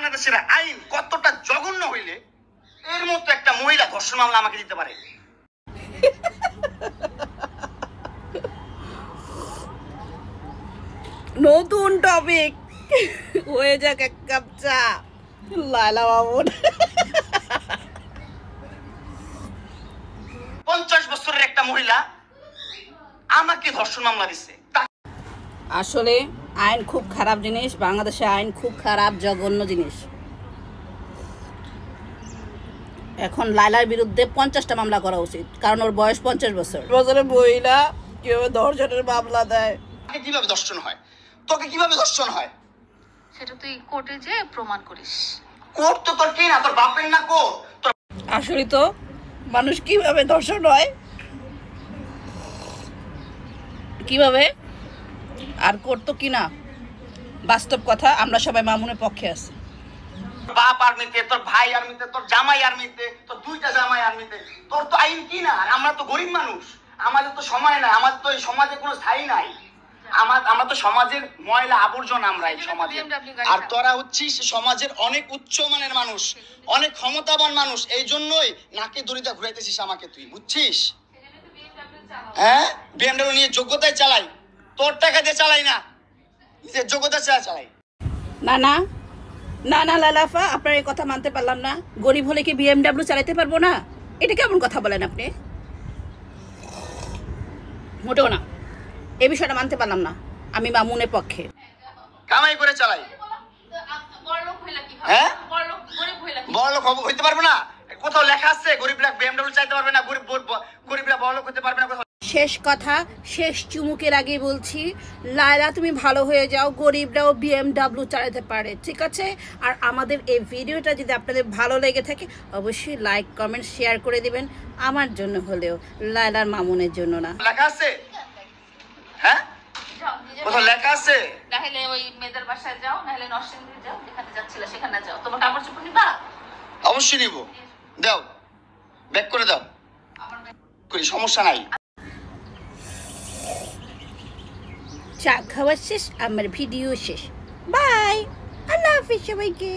বাংলাদেশের আইন কতটা জঘন্য হইলে এর মতো একটা মহিলা ধর্ষণ মামলা আমাকে দিতে পারে? নতুন টপিক হয়ে যাক এক কাপ চা। লায়লা মামুন 50 বছরের একটা মহিলা আমাকে ধর্ষণ মামলা দিচ্ছে। আসলে আইন খুব খারাপ জিনিস, বাংলাদেশে আইন খুব খারাপ, জঘন্য জিনিস। এখন লায়লার বিরুদ্ধে 50টা মামলা করা উচিত, কারণ ওর বয়স 50 বছর। বছরের মহিলা কিভাবে ধর্ষণের মামলা দেয়? কিভাবে ধর্ষণ হয়? তোকে কিভাবে ধর্ষণ হয় সেটা তুই কোর্টে যে প্রমাণ করিস। কোর্ট তো তোর কি না, তোর বাপের না কোর্ট? আসলে তো মানুষ কিভাবে ধর্ষণ হয়, কিভাবে আর করতো কিনা, বাস্তব কথা। আমরা সবাই মামুনের পক্ষে আছি। বাপ আর্মিতে, তোর ভাই আর্মিতে, তোর জামাই আর্মিতে, তোর 2টা জামাই আর্মিতে, তোর তো আইন কি না? আর আমরা তো গরিব মানুষ, আমাদের তো সময় নাই, আমাদের তো এই সমাজে কোনো স্থায়ী নাই। আমরা তো সমাজের ময়লা আবর্জনা, আমরা এই সমাজে। আর তোরা হচ্ছিস সমাজের অনেক উচ্চ মানের মানুষ, অনেক ক্ষমতাবান মানুষ, এই জন্যই নাকে দড়িটা ঘুরাইতেছিস আমাকে, তুই বুঝছিস? হ্যাঁ, বিএমডব্লিউ নিয়ে যোগ্যতায় চালাই, তোর টাকা দিয়ে চালাই না, নিজের যোগ্যতা চালাই। না না না না লালাফা, আপনার এই কথা মানতে পারলাম না। গরিব হলে কি বিএমডব্লিউ চালাতে পারবো না? এটা কেমন কথা বলেন আপনি? মোটেও না, এই বিষয়টা মানতে পারলাম না। আমি মামুনের পক্ষে। কামাই করে চালাই। হ্যাঁ, বড়লোক হইতে পারবো না? কোথাও লেখা আছে গরিবরা বিএমডব্লিউ চাইতে পারবে না, গরিবরা বড়লোক হতে পারবে না? শেষ কথা, শেষ চুমুকের আগে বলছি, লায়লা তুমি ভালো হয়ে যাও, গরিবরাও বিএমডব্লিউ চালাতে পারে, ঠিক আছে? আর আমাদের এই ভিডিওটা যদি আপনাদের ভালো লেগে থাকে অবশ্যই লাইক, কমেন্ট, শেয়ার করে দিবেন। আমার জন্য হলেও, লায়লার মামুনের জন্য না। লেখা আছে? হ্যাঁ, কোথাও লেখা আছে? নাহলে ওই মেয়েদের বাসায় যাও, নাহলে নরসিংদী যাও, যেখানে যাচ্ছিলে সেখানে যাও। তোমার কাপড় চোপড় নিবা? অবশ্যই নিব, দাও, ব্যাক করে দাও, করি, সমস্যা নাই। চা খাওয়া শেষ, আমার ভিডিও শেষ। বাই, আল্লাহ হাফিজ সবাইকে।